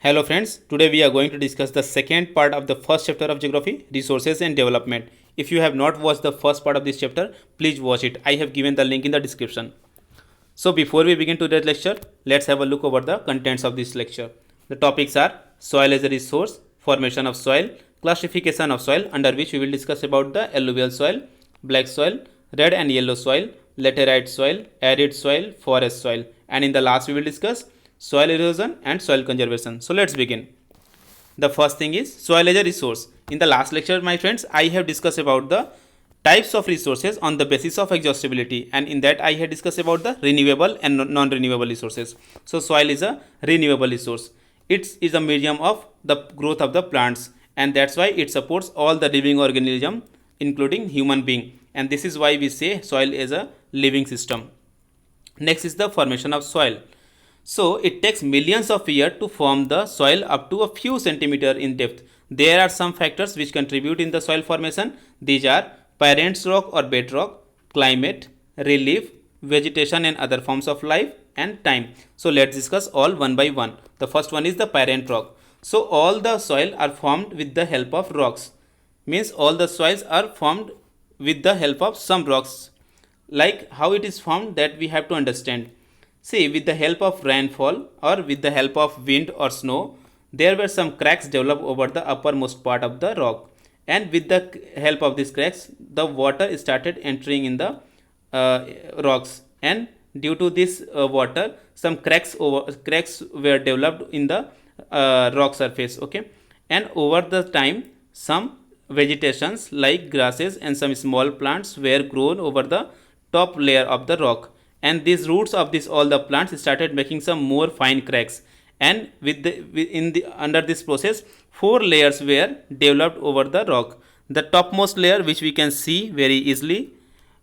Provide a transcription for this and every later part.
Hello friends, today we are going to discuss the second part of the first chapter of geography, resources and development. If you have not watched the first part of this chapter, please watch it. I have given the link in the description. So before we begin today's lecture, let's have a look over the contents of this lecture. The topics are soil as a resource, formation of soil, classification of soil, under which we will discuss about the alluvial soil, black soil, red and yellow soil, laterite soil, arid soil, forest soil, and in the last we will discuss soil erosion and soil conservation. So let's begin. The first thing is soil as a resource. In the last lecture, my friends, I have discussed about the types of resources on the basis of exhaustibility, and in that I had discussed about the renewable and non-renewable resources. So soil is a renewable resource. It is a medium of the growth of the plants, and that's why it supports all the living organism including human being, and this is why we say soil is a living system. Next is the formation of soil. So it takes millions of years to form the soil up to a few centimeters in depth. There are some factors which contribute in the soil formation. These are parent rock or bedrock, climate, relief, vegetation and other forms of life, and time. So let's discuss all one by one. The first one is the parent rock. So all the soil are formed with the help of rocks. Means all the soils are formed with the help of some rocks. Like how it is formed, that we have to understand. See, with the help of rainfall or with the help of wind or snow, there were some cracks developed over the uppermost part of the rock, and with the help of these cracks, the water started entering in the rocks, and due to this water, some cracks were developed in the rock surface. Okay, and over the time, some vegetations like grasses and some small plants were grown over the top layer of the rock, and these roots of this all the plants started making some more fine cracks, and in the under this process four layers were developed over the rock. The topmost layer, which we can see very easily,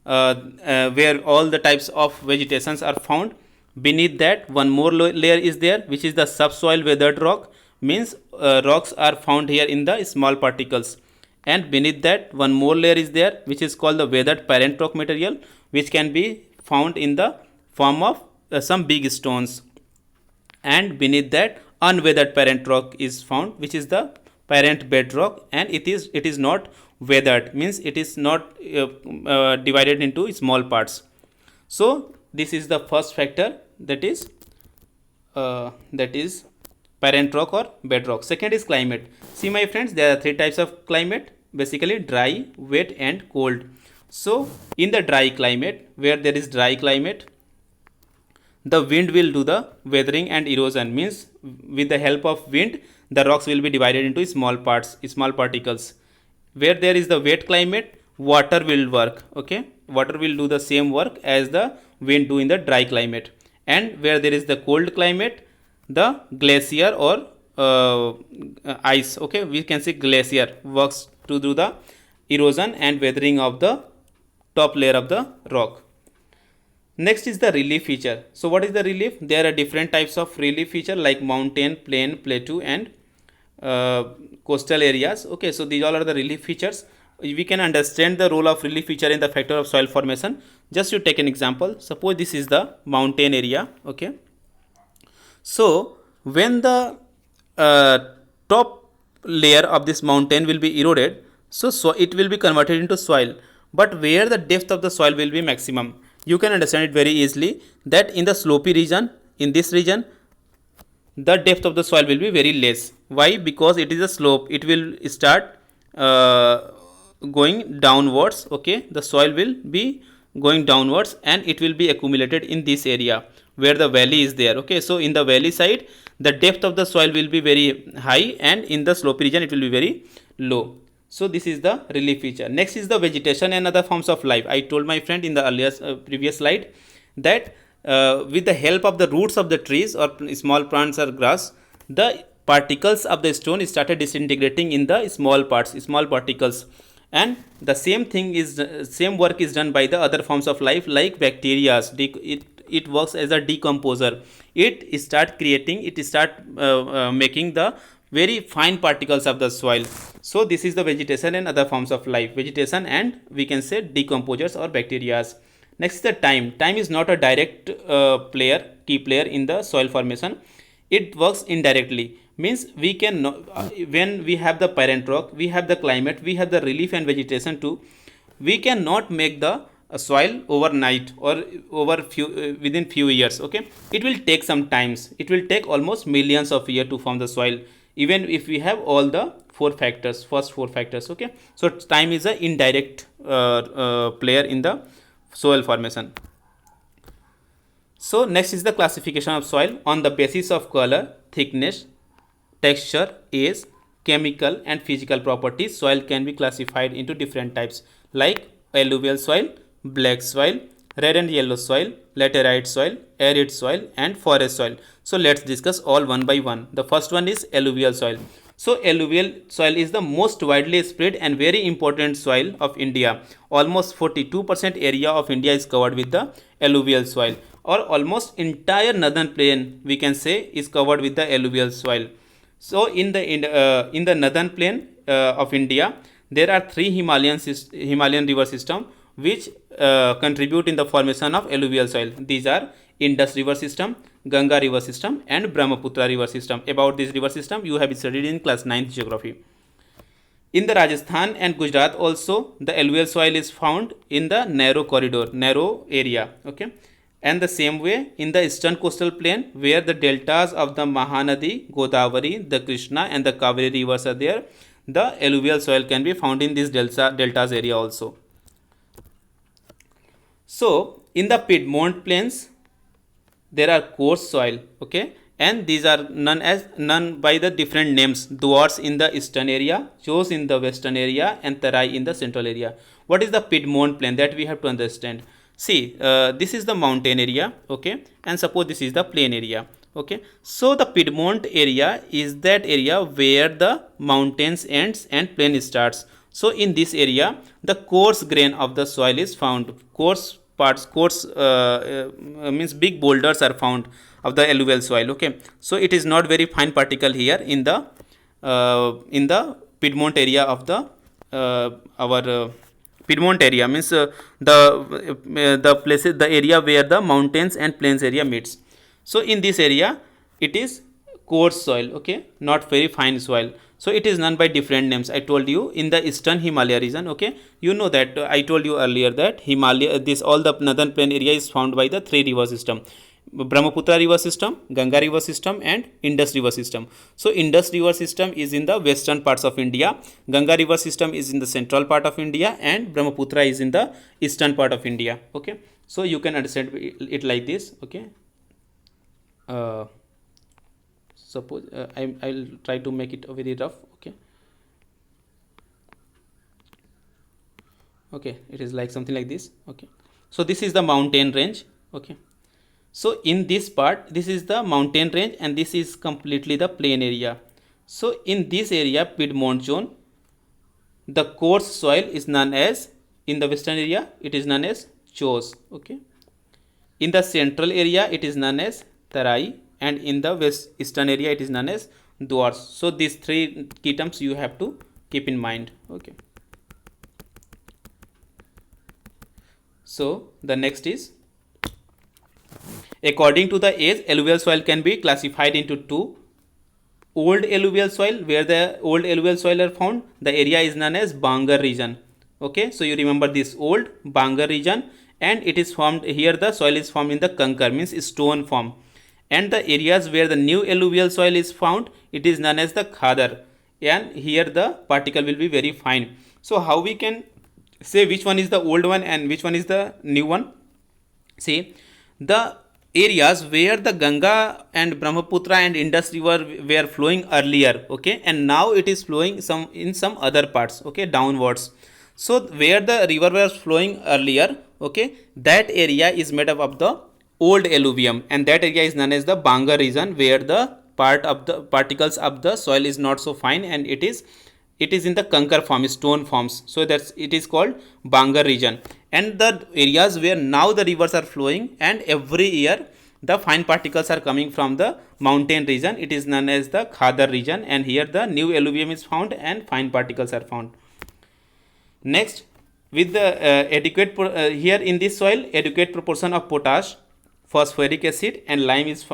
where all the types of vegetations are found. Beneath that, one more layer is there, which is the subsoil weathered rock. Means rocks are found here in the small particles, and beneath that one more layer is there, which is called the weathered parent rock material, which can be found in the form of some big stones, and beneath that unweathered parent rock is found, which is the parent bedrock, and it is not weathered, means it is not divided into small parts. So this is the first factor, that is parent rock or bedrock. Second is climate. See my friends, there are three types of climate, basically dry, wet and cold. So in the dry climate, where there is dry climate, the wind will do the weathering and erosion. Means with the help of wind, the rocks will be divided into small parts, small particles. Where there is the wet climate, water will work. Okay, water will do the same work as the wind do in the dry climate. And where there is the cold climate, the glacier or ice, okay, we can say glacier works to do the erosion and weathering of the top layer of the rock. Next is the relief feature. So what is the relief? There are different types of relief feature like mountain, plain, plateau and coastal areas. Okay, so these all are the relief features. We can understand the role of relief feature in the factor of soil formation. Just to take an example, suppose this is the mountain area. Okay, so when the top layer of this mountain will be eroded, so it will be converted into soil. But where the depth of the soil will be maximum, you can understand it very easily, that in the slopy region, in this region, the depth of the soil will be very less. Why? Because it is a slope, it will start going downwards. Okay, the soil will be going downwards and it will be accumulated in this area where the valley is there. Okay, so in the valley side, the depth of the soil will be very high, and in the slopy region it will be very low. So this is the relief feature. Next is the vegetation and other forms of life. I told my friend in the earlier previous slide that with the help of the roots of the trees or small plants or grass, the particles of the stone started disintegrating in the small parts, small particles, and the same work is done by the other forms of life like bacteria. It works as a decomposer. It start making the very fine particles of the soil. So this is the vegetation and other forms of life, vegetation and we can say decomposers or bacteria. Next is the time. Time is not a direct key player in the soil formation. It works indirectly. Means we can when we have the parent rock, we have the climate, we have the relief and vegetation too, we cannot make the soil overnight or over few within few years. Okay, it will take some times, it will take almost millions of years to form the soil, even if we have all the first four factors. Okay, so time is a indirect player in the soil formation. So next is the classification of soil on the basis of color, thickness, texture, age, chemical and physical properties. Soil can be classified into different types like alluvial soil, black soil, red and yellow soil, laterite soil, arid soil and forest soil. So let's discuss all one by one. The first one is alluvial soil. So alluvial soil is the most widely spread and very important soil of India. Almost 42% area of India is covered with the alluvial soil, or almost entire northern plain we can say is covered with the alluvial soil. So in the northern plain of India, there are three Himalayan river system which contribute in the formation of alluvial soil. These are Indus river system, Ganga river system and Brahmaputra river system. About this river system you have studied in class 9th geography. In the Rajasthan and Gujarat also, the alluvial soil is found in the narrow area. Okay, and the same way in the eastern coastal plain where the deltas of the Mahanadi, Godavari, the Krishna and the Kaveri rivers are there, the alluvial soil can be found in this deltas area also. So in the Piedmont plains there are coarse soil. Okay, and these are known by the different names: Duars in the eastern area, Chos in the western area and Tarai in the central area. What is the Piedmont plain? That we have to understand. See, this is the mountain area. Okay, and suppose this is the plain area. Okay, so the Piedmont area is that area where the mountains ends and plain starts. So in this area the coarse grain of the soil is found. Coarse means big boulders are found of the alluvial soil. Okay, so it is not very fine particle here in the Piedmont area of the our Piedmont area, means the places, the area where the mountains and plains area meets. So in this area it is coarse soil. Okay, not very fine soil. So it is known by different names. I told you in the eastern Himalaya region. Okay, you know that I told you earlier that Himalaya, this all the northern plain area is found by the three river system: Brahmaputra river system, Ganga river system and Indus river system. So Indus river system is in the western parts of India, Ganga river system is in the central part of India and Brahmaputra is in the eastern part of India. Okay, so you can understand it like this. Okay, suppose I'll try to make it very rough. Okay, it is like something like this. Okay, so this is the mountain range. Okay, so in this part this is the mountain range and this is completely the plain area. So in this area Piedmont zone, the coarse soil is known as, in the western area it is known as Chos. Okay, in the central area it is known as Tarai and in the eastern area it is known as Duars. So these three key terms you have to keep in mind. Okay, so the next is, according to the age, alluvial soil can be classified into two: old alluvial soil, where the old alluvial soil are found, the area is known as Bangar region. Okay, so you remember this old Bangar region, and it is formed here, the soil is formed in the Kankar, means stone form. And the areas where the new alluvial soil is found, it is known as the Khadar, and here the particle will be very fine. So how we can say which one is the old one and which one is the new one? See, the areas where the Ganga and Brahmaputra and Indus river were flowing earlier, okay, and now it is flowing in some other parts, okay, downwards. So where the river was flowing earlier, okay, that area is made up of the old alluvium, and that area is known as the Bangar region, where the part of the particles of the soil is not so fine and it is in the Kankar form, stone forms. So that's, it is called Bangar region. And the areas where now the rivers are flowing and every year the fine particles are coming from the mountain region, it is known as the Khadar region, and here the new alluvium is found and fine particles are found. Next, with the here in this soil adequate proportion of potash, phosphoric acid and limes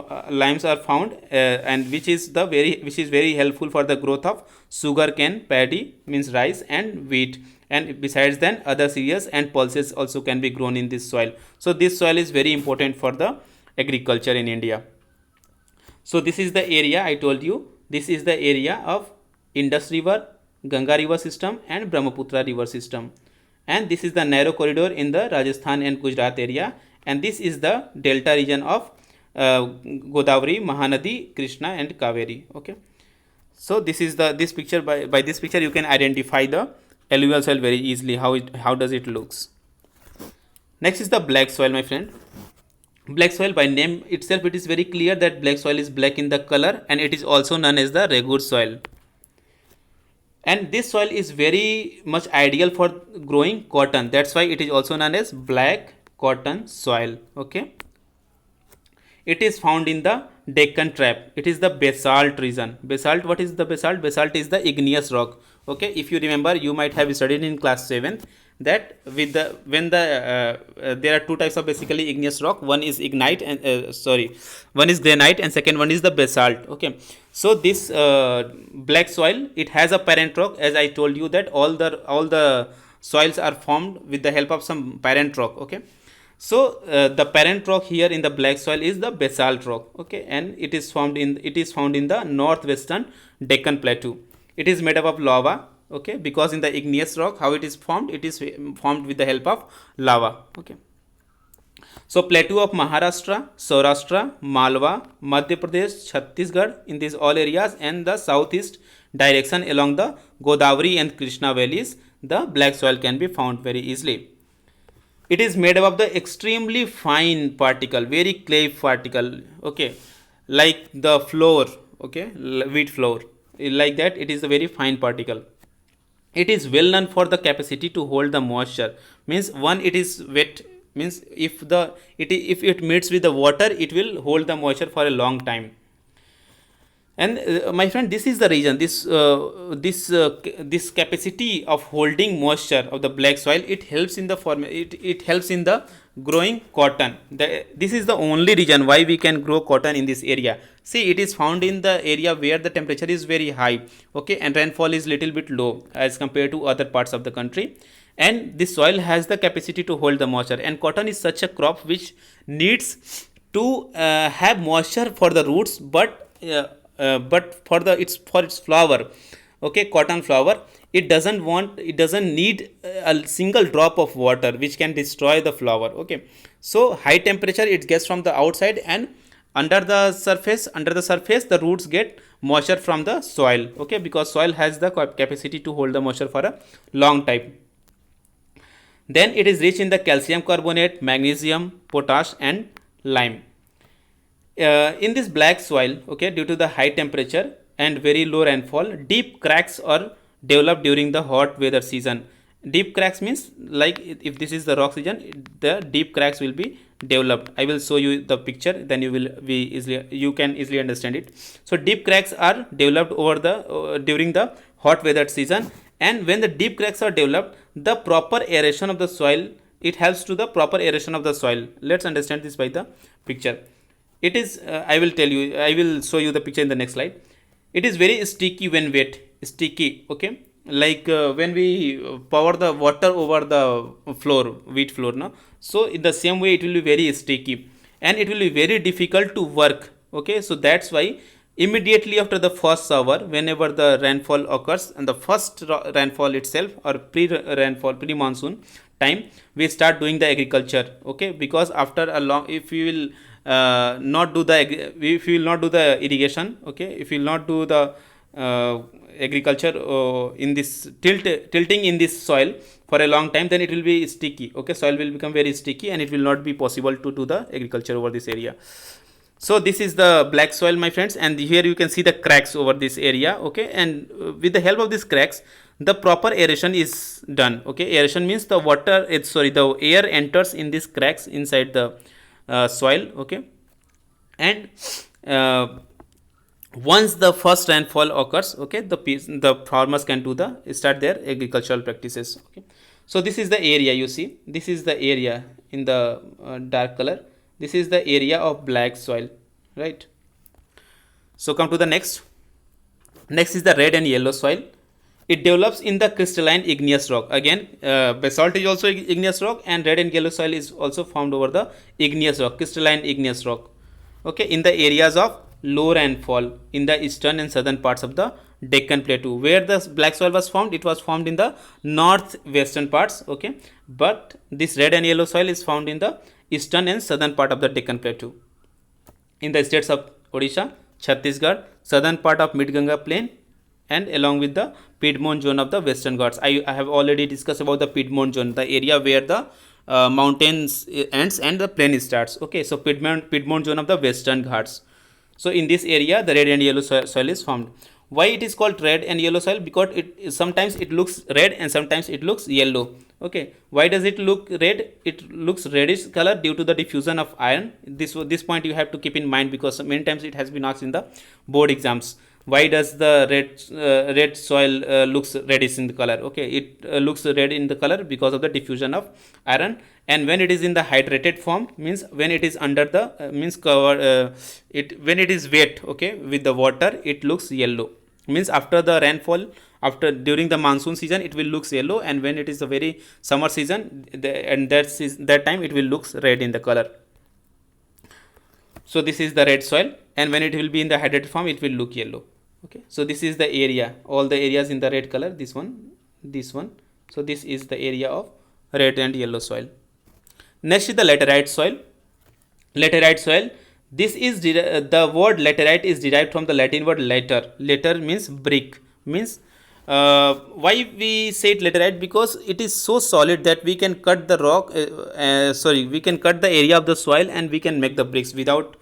are found, and which is very helpful for the growth of sugar cane, paddy means rice, and wheat. And besides then, other cereals and pulses also can be grown in this soil. So this soil is very important for the agriculture in India. So this is the area I told you. This is the area of Indus River, Ganga River system, and Brahmaputra River system. And this is the narrow corridor in the Rajasthan and Gujarat area. And this is the delta region of Godavari, Mahanadi, Krishna, and Kaveri. Okay. So this is this picture. By this picture you can identify the alluvial soil very easily. How does it looks? Next is the black soil, my friend. Black soil, by name itself it is very clear that black soil is black in the color, and it is also known as the Regur soil. And this soil is very much ideal for growing cotton. That's why it is also known as black cotton soil. Okay. It is found in the Deccan Trap. It is the basalt region. Basalt, what is the basalt? Basalt is the igneous rock. Okay, if you remember, you might have studied in class 7th that with the when the there are two types of basically igneous rock. One is ignite and one is granite, and second one is the basalt. Okay, so this black soil, it has a parent rock. As I told you that all the soils are formed with the help of some parent rock. Okay, so the parent rock here in the black soil is the basalt rock. Okay, and it is found in the northwestern Deccan Plateau. It is made up of lava. Okay, because in the igneous rock, how it is formed? It is formed with the help of lava. Okay, so plateau of Maharashtra, Saurashtra, Malwa, Madhya Pradesh, Chhattisgarh, in these all areas, and the southeast direction along the Godavari and Krishna valleys, the black soil can be found very easily. It is made up of the extremely fine particle, very clay particle. Okay, like the flour. Okay, wheat flour, like that. It is a very fine particle. It is well known for the capacity to hold the moisture. Means it is wet. Means if it meets with the water, it will hold the moisture for a long time. And my friend, this is the reason this capacity of holding moisture of the black soil, it helps in the it helps in the growing cotton. This is the only reason why we can grow cotton in this area. See, it is found in the area where the temperature is very high. Okay, and rainfall is little bit low as compared to other parts of the country, and this soil has the capacity to hold the moisture. And cotton is such a crop which needs to have moisture for the roots, but for its flower. Okay, cotton flower, it doesn't need a single drop of water which can destroy the flower. Okay, so high temperature it gets from the outside, and under the surface the roots get moisture from the soil. Okay, because soil has the capacity to hold the moisture for a long time. Then it is rich in the calcium carbonate, magnesium, potash, and lime. In this black soil, okay, due to the high temperature and very low rainfall, deep cracks are developed during the hot weather season. Deep cracks means, like, if this is the rock region, the deep cracks will be developed. I will show you the picture, then you can easily understand it. So deep cracks are developed over the during the hot weather season, and when the deep cracks are developed, the proper aeration of the soil, it helps to the proper aeration of the soil. Let's understand this by the picture. It is I will show you the picture in the next slide. It is very sticky when wet. Sticky. Okay, like when we pour the water over the flour, wheat flour, no, so in the same way it will be very sticky, and it will be very difficult to work. Okay, so that's why immediately after the first shower, whenever the rainfall occurs, and the first rainfall itself, or pre monsoon time, we start doing the agriculture. Okay, because after a long, if we will not do the irrigation, okay, if you will not do the agriculture in this tilting in this soil for a long time, then it will be sticky. Okay, soil will become very sticky, and it will not be possible to do the agriculture over this area. So this is the black soil, my friends, and here you can see the cracks over this area. Okay, and with the help of these cracks, the proper aeration is done. Okay, aeration means the the air enters in these cracks inside the soil. Okay, and once the first rainfall occurs, okay, the farmers can start their agricultural practices. Okay, so this is the area, you see, this is the area in the dark color. This is the area of black soil, right? So come to the next. Next is the red and yellow soil. It develops in the crystalline igneous rock. Again, basalt is also igneous rock, and red and yellow soil is also found over the igneous rock, crystalline igneous rock. Okay, in the areas of low rainfall in the eastern and southern parts of the Deccan Plateau. Where the black soil was found, it was found in the northwestern parts. Okay, but this red and yellow soil is found in the eastern and southern part of the Deccan Plateau, in the states of Odisha, Chhattisgarh, southern part of Mid-Ganga plain, and along with the Piedmont zone of the Western Ghats. I have already discussed about the Piedmont zone, the area where the mountains ends and the plain starts. Okay, so Piedmont zone of the Western Ghats. So in this area, the red and yellow soil is formed. Why it is called red and yellow soil? Because it sometimes it looks red and sometimes it looks yellow. Okay, why does it look red? It looks reddish color due to the diffusion of iron. This point you have to keep in mind, because many times it has been asked in the board exams. Why does the red soil looks reddish in the color? Okay, it looks red in the color because of the diffusion of iron. And when it is in the hydrated form, means when it is under the means cover it when it is wet, okay, with the water, it looks yellow. Means after the rainfall, after during the monsoon season, it will looks yellow, and when it is a very summer season, that time it will looks red in the color. So this is the red soil, and when it will be in the hydrated form, it will look yellow. Okay, so this is the area, all the areas in the red color, this one, this one. So this is the area of red and yellow soil. Next is the laterite soil. Laterite soil, this is the word laterite is derived from the Latin word later. Later means brick, means why we say it laterite? Because it is so solid that we can cut the rock we can cut the area of the soil and we can make the bricks without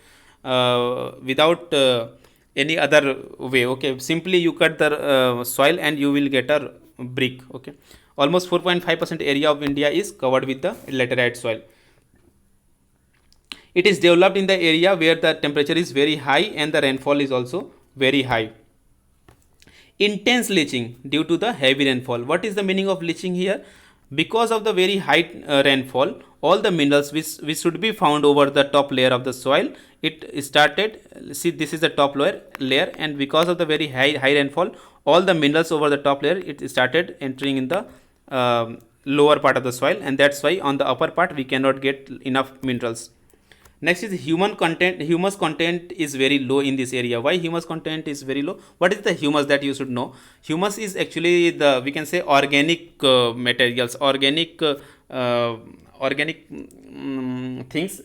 any other way. Okay, simply you cut the soil and you will get a brick. Okay, almost 4.5% area of India is covered with the laterite soil. It is developed in the area where the temperature is very high and the rainfall is also very high. Intense leaching due to the heavy rainfall. What is the meaning of leaching here? Because of the very high rainfall, all the minerals which should be found over the top layer of the soil, it started, see, this is the top layer, and because of the very high rainfall, all the minerals over the top layer, it started entering in the lower part of the soil, and that's why on the upper part we cannot get enough minerals. Next is humus content is very low in this area. Why humus content is very low? What is the humus that you should know? Humus is actually the, we can say, organic materials, organic things,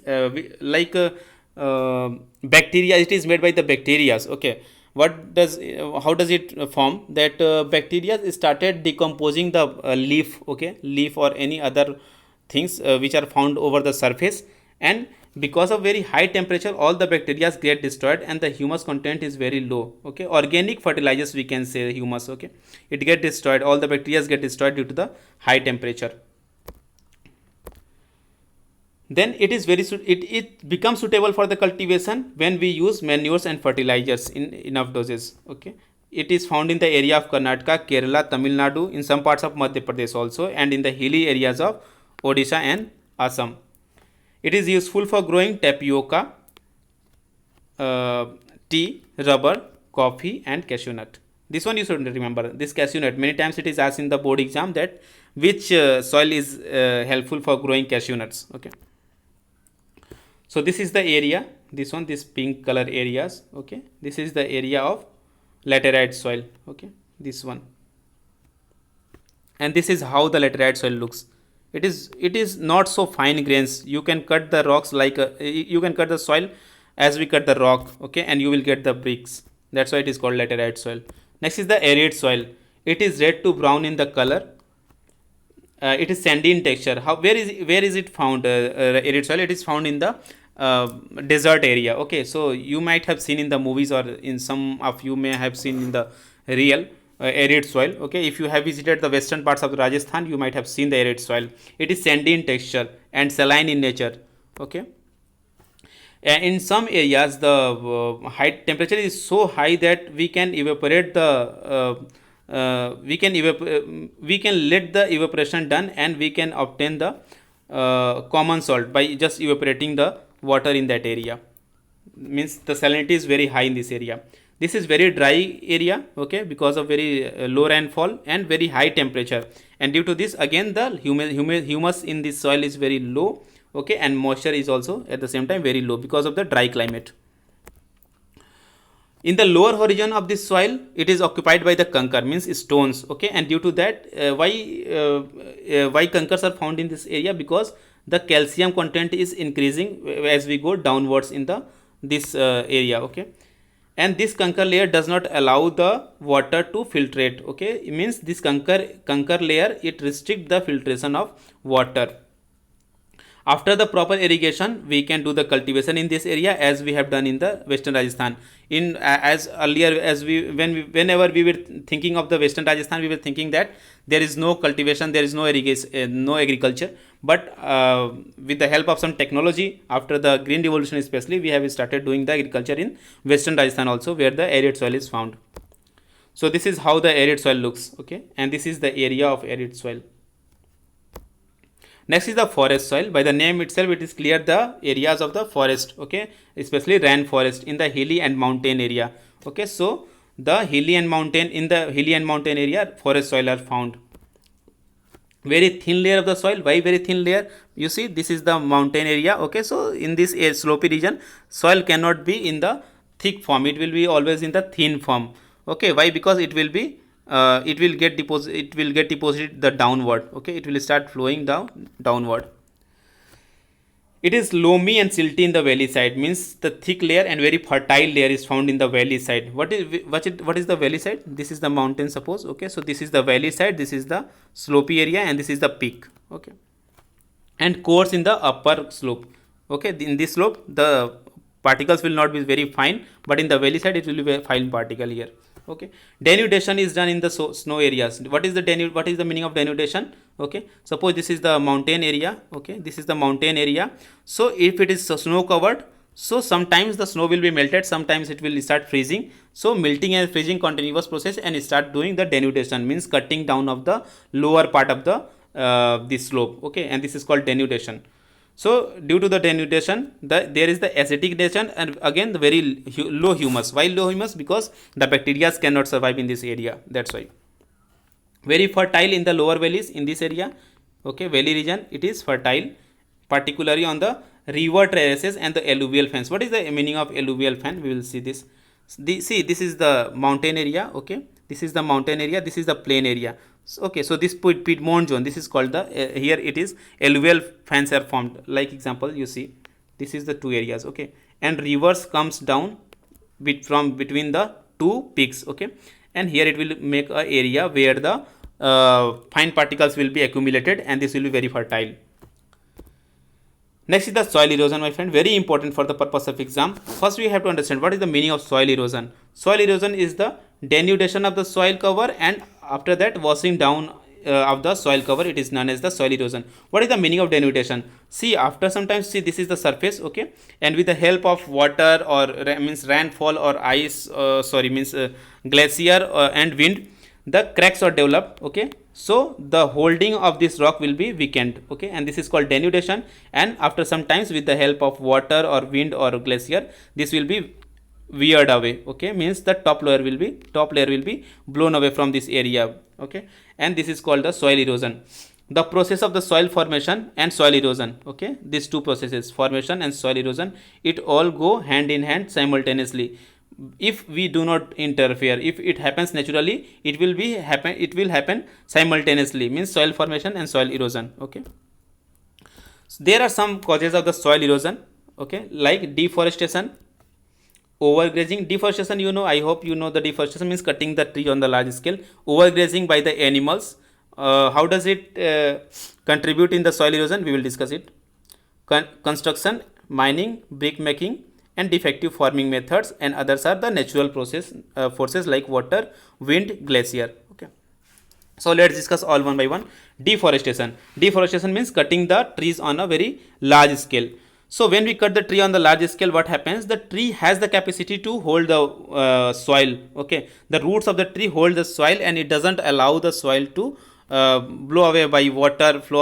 bacteria. It is made by the bacteria. Okay, how does it form? That bacteria started decomposing the leaf, okay, leaf or any other things which are found over the surface, and because of very high temperature, all the bacteria get destroyed and the humus content is very low. Okay, organic fertilizers, we can say humus. Okay, it get destroyed, all the bacteria get destroyed due to the high temperature. Then it is it becomes suitable for the cultivation when we use manures and fertilizers in enough doses. Okay, it is found in the area of Karnataka, Kerala, Tamil Nadu, in some parts of Madhya Pradesh also, and in the hilly areas of Odisha and Assam. It is useful for growing tapioca, tea, rubber, coffee, and cashew nut. This one you should remember. This cashew nut, many times it is asked in the board exam that which soil is helpful for growing cashew nuts. Okay. So this is the area. This one, this pink color areas. Okay. This is the area of laterite soil. Okay. This one. And this is how the laterite soil looks. It is not so fine grains. You can cut the rocks like you can cut the soil as we cut the rock. Okay, and you will get the bricks. That's why it is called laterite soil. Next is the arid soil. It is red to brown in the color. It is sandy in texture. Where is it found? Arid soil. It is found in the desert area. Okay, so you might have seen in the movies, or in some of you may have seen in the real arid soil. Okay, if you have visited the western parts of the Rajasthan, you might have seen the arid soil. It is sandy in texture and saline in nature. Okay, and in some areas the high temperature is so high that we can evaporate the we can let the evaporation done, and we can obtain the common salt by just evaporating the water in that area, means the salinity is very high in this area. This is very dry area, okay, because of very low rainfall and very high temperature, and due to this again the humus in this soil is very low, okay, and moisture is also at the same time very low because of the dry climate. In the lower horizon of this soil, it is occupied by the conker, means stones, okay, and due to that why conkers are found in this area? Because the calcium content is increasing as we go downwards in the this area, okay, and this conker layer does not allow the water to filtrate, okay, it means this conker layer, it restricts the filtration of water. After the proper irrigation, we can do the cultivation in this area as we have done in the Western Rajasthan. In as earlier, as whenever we were thinking of the Western Rajasthan, we were thinking that there is no cultivation, there is no irrigation, no agriculture. But with the help of some technology, after the Green Revolution especially, we have started doing the agriculture in Western Rajasthan also, where the arid soil is found. So this is how the arid soil looks, okay, and this is the area of arid soil. Next is the forest soil. By the name itself, it is clear the areas of the forest, okay, especially rain forest in the hilly and mountain area, okay. So the hilly and mountain, in the hilly and mountain area, forest soil are found. Very thin layer of the soil. Why very thin layer? You see, this is the mountain area, okay. So in this slopey region, soil cannot be in the thick form, it will be always in the thin form, okay. Why? Because it will be it will get deposited the downward, okay, it will start flowing downward. It is loamy and silty in the valley side, means the thick layer and very fertile layer is found in the valley side. What is the valley side? This is the mountain, suppose, okay. So this is the valley side, this is the slopey area, and this is the peak, okay, and coarse in the upper slope, okay. In this slope the particles will not be very fine, but in the valley side it will be very fine particle here, okay. Denudation is done in the snow areas. What is the meaning of denudation? Okay, suppose this is the mountain area, okay, this is the mountain area. So if it is snow covered, so sometimes the snow will be melted, sometimes it will start freezing. So melting and freezing continuous process, and start doing the denudation, means cutting down of the lower part of the this slope, okay, and this is called denudation. So due to the denudation, there is the acidicnation, and again the very low humus. Why low humus? Because the bacteria cannot survive in this area, that's why. Very fertile in the lower valleys in this area, okay, valley region, it is fertile, particularly on the river terraces and the alluvial fans. What is the meaning of alluvial fan? We will see this. See, this is the mountain area, okay, this is the mountain area, this is the plain area. So, okay, so this Piedmont zone, this is called the here it is alluvial fans are formed. Like example, you see, this is the two areas, okay, and rivers comes down from between the two peaks, okay, and here it will make a area where the fine particles will be accumulated, and this will be very fertile. Next is the soil erosion, my friend, very important for the purpose of exam. First we have to understand what is the meaning of soil erosion. Soil erosion is the denudation of the soil cover, and after that washing down of the soil cover, it is known as the soil erosion. What is the meaning of denudation? See, after sometimes, see, this is the surface, okay, and with the help of water or means rainfall or ice, glacier and wind, the cracks are developed, okay. So the holding of this rock will be weakened, okay, and this is called denudation. And after some times, with the help of water or wind or glacier, this will be veered away, okay, means the top layer will be blown away from this area, okay, and this is called the soil erosion. The process of the soil formation and soil erosion, okay, these two processes, formation and soil erosion, it all go hand in hand simultaneously. If we do not interfere, if it happens naturally, it will happen simultaneously, means soil formation and soil erosion, okay. So there are some causes of the soil erosion, okay, like deforestation, overgrazing. Deforestation, you know, I hope you know, the deforestation means cutting the tree on the large scale. Overgrazing by the animals. How does it contribute in the soil erosion? We will discuss it. Construction, mining, brick making, and defective farming methods, and others are the natural forces like water, wind, glacier, okay. So let's discuss all one by one. Deforestation means cutting the trees on a very large scale. So when we cut the tree on the large scale, what happens? The tree has the capacity to hold the soil, okay, the roots of the tree hold the soil, and it doesn't allow the soil to flow away by water, or blow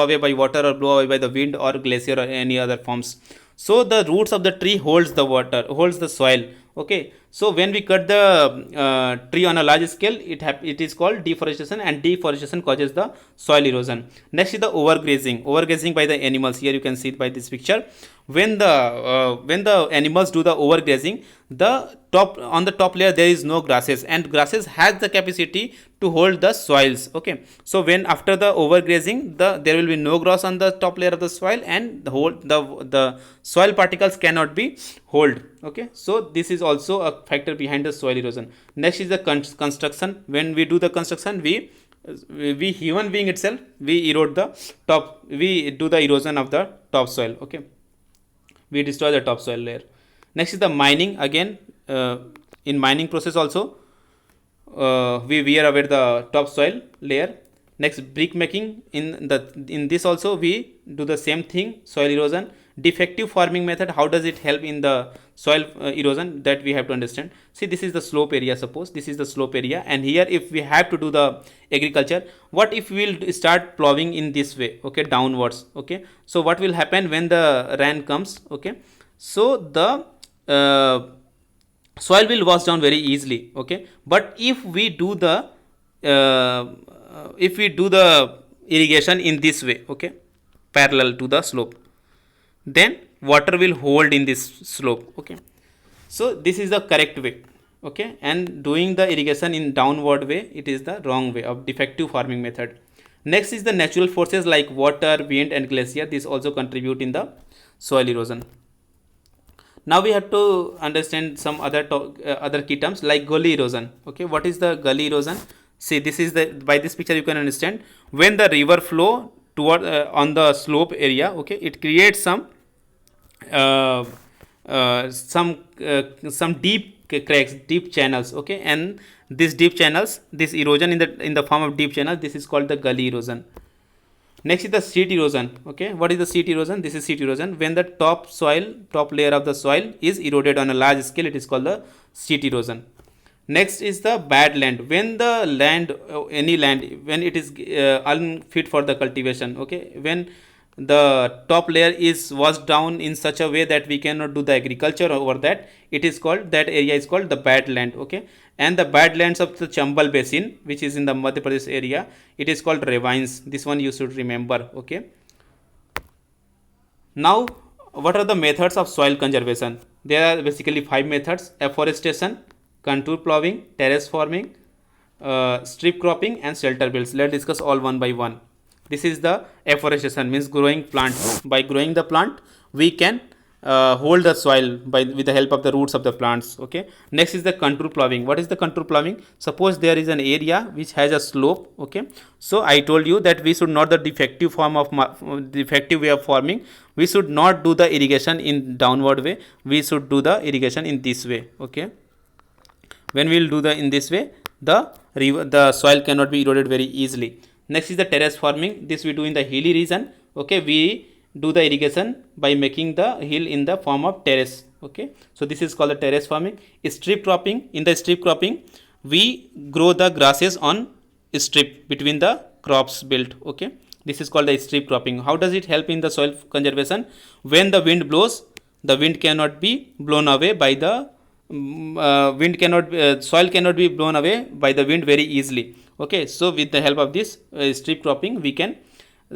away by the wind or glacier or any other forms. So the roots of the tree holds the water, holds the soil. Okay, so when we cut the tree on a large scale, it is called deforestation, and deforestation causes the soil erosion. Next is the overgrazing by the animals. Here you can see it by this picture. When the animals do the overgrazing, the top on the top layer there is no grasses, and grasses has the capacity to hold the soils. Okay, so when after the overgrazing, there will be no grass on the top layer of the soil, and the soil particles cannot be hold. Okay, so this is also a factor behind the soil erosion. Next is the construction. When we do the construction, we human being itself, we erode the top, we do the erosion of the topsoil. Okay, we destroy the topsoil layer. Next is the mining. Again, in mining process also, we wear away the topsoil layer. Next, brick making. In this also we do the same thing, soil erosion. Defective farming method, how does it help in the soil erosion, that we have to understand. See, this is the slope area. Suppose this is the slope area, and here if we have to do the agriculture, what if we will start plowing in this way, okay, downwards. Okay, so what will happen when the rain comes? Okay, so the soil will wash down very easily. Okay, but if we do the irrigation in this way, okay, parallel to the slope, then water will hold in this slope. Okay, so this is the correct way. Okay, and doing the irrigation in downward way, it is the wrong way of defective farming method. Next is the natural forces like water, wind and glacier. This also contribute in the soil erosion. Now we have to understand some other key terms like gully erosion. Okay, what is the gully erosion? See, this is the, by this picture you can understand, when the river flow toward on the slope area, okay, it creates some uh, some deep cracks, deep channels. Okay, and these deep channels, this erosion in the form of deep channel, this is called the gully erosion. Next is the sheet erosion. Okay, what is the sheet erosion? This is sheet erosion. When the top layer of the soil is eroded on a large scale, it is called the sheet erosion. Next is the bad land. When the land, any land, when it is unfit for the cultivation. Okay, when the top layer is washed down in such a way that we cannot do the agriculture over that, it is called, that area is called the bad land. Okay, and the bad lands of the Chambal basin, which is in the Madhya Pradesh area, it is called ravines. This one you should remember. Okay, now what are the methods of soil conservation? There are basically 5 methods: afforestation, contour plowing, terrace farming, strip cropping and shelter builds. Let's discuss all one by one. This is the afforestation, means growing plants. By growing the plant, we can hold the soil with the help of the roots of the plants. Okay, next is the contour plowing. What is the contour plowing? Suppose there is an area which has a slope. Okay, so I told you that we should not the defective way of farming, we should not do the irrigation in downward way, we should do the irrigation in this way. Okay, when we will do the in this way, the soil cannot be eroded very easily. Next is the terrace farming. This we do in the hilly region. Okay, we do the irrigation by making the hill in the form of terrace. Okay, so this is called the terrace farming. Strip cropping. In the strip cropping, we grow the grasses on strip between the crops built. Okay, this is called the strip cropping. How does it help in the soil conservation? When the wind blows, the wind cannot be blown away by the soil cannot be blown away by the wind very easily. Okay, so with the help of this strip cropping, we can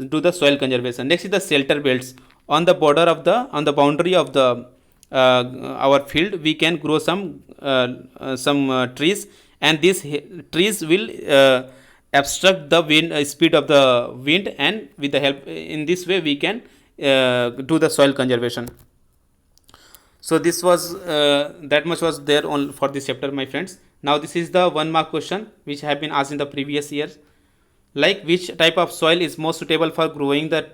do the soil conservation. Next is the shelter belts. On the boundary of the our field, we can grow some trees, and these trees will obstruct the wind speed of the wind, and with the help in this way we can do the soil conservation. So this was that much was there on for this chapter, my friends. Now this is the 1 mark question which have been asked in the previous years, like which type of soil is most suitable for growing the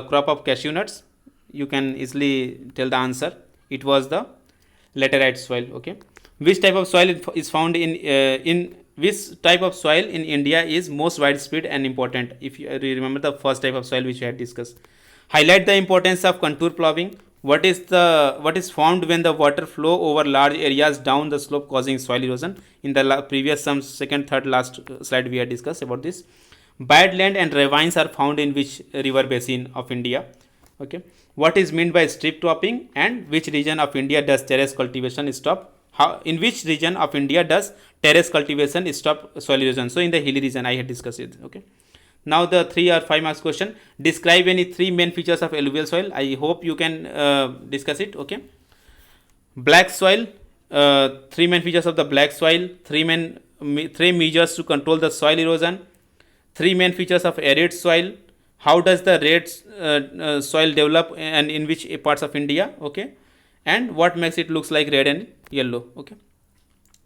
crop of cashew nuts. You can easily tell the answer. It was the laterite soil. Okay, which type of soil is found in which type of soil in India is most widespread and important? If you remember the first type of soil which we had discussed. Highlight the importance of contour plowing. What is formed when the water flow over large areas down the slope, causing soil erosion? In the previous second, third, last slide we had discussed about this. Bad land and ravines are found in which river basin of India? Okay, what is meant by strip topping, and which region of India does terrace cultivation stop? How, in which region of India does terrace cultivation stop soil erosion? So in the hilly region, I had discussed it. Okay. Now the 3 or 5 marks question. Describe any three main features of alluvial soil. I hope you can discuss it. Okay. Black soil. Three main features of the black soil. Three measures to control the soil erosion. Three main features of arid soil. How does the red soil develop and in which parts of India? Okay. And what makes it looks like red and yellow? Okay.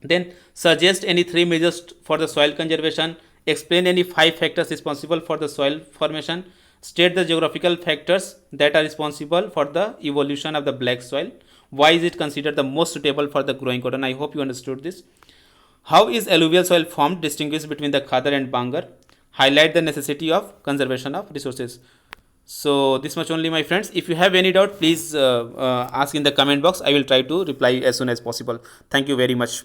Then suggest any three measures for the soil conservation. Explain any 5 factors responsible for the soil formation. State the geographical factors that are responsible for the evolution of the black soil. Why is it considered the most suitable for the growing cotton? I hope you understood this. How is alluvial soil formed? Distinguish between the Khadar and Bangar. Highlight the necessity of conservation of resources. So this much only, my friends. If you have any doubt, please ask in the comment box. I will try to reply as soon as possible. Thank you very much.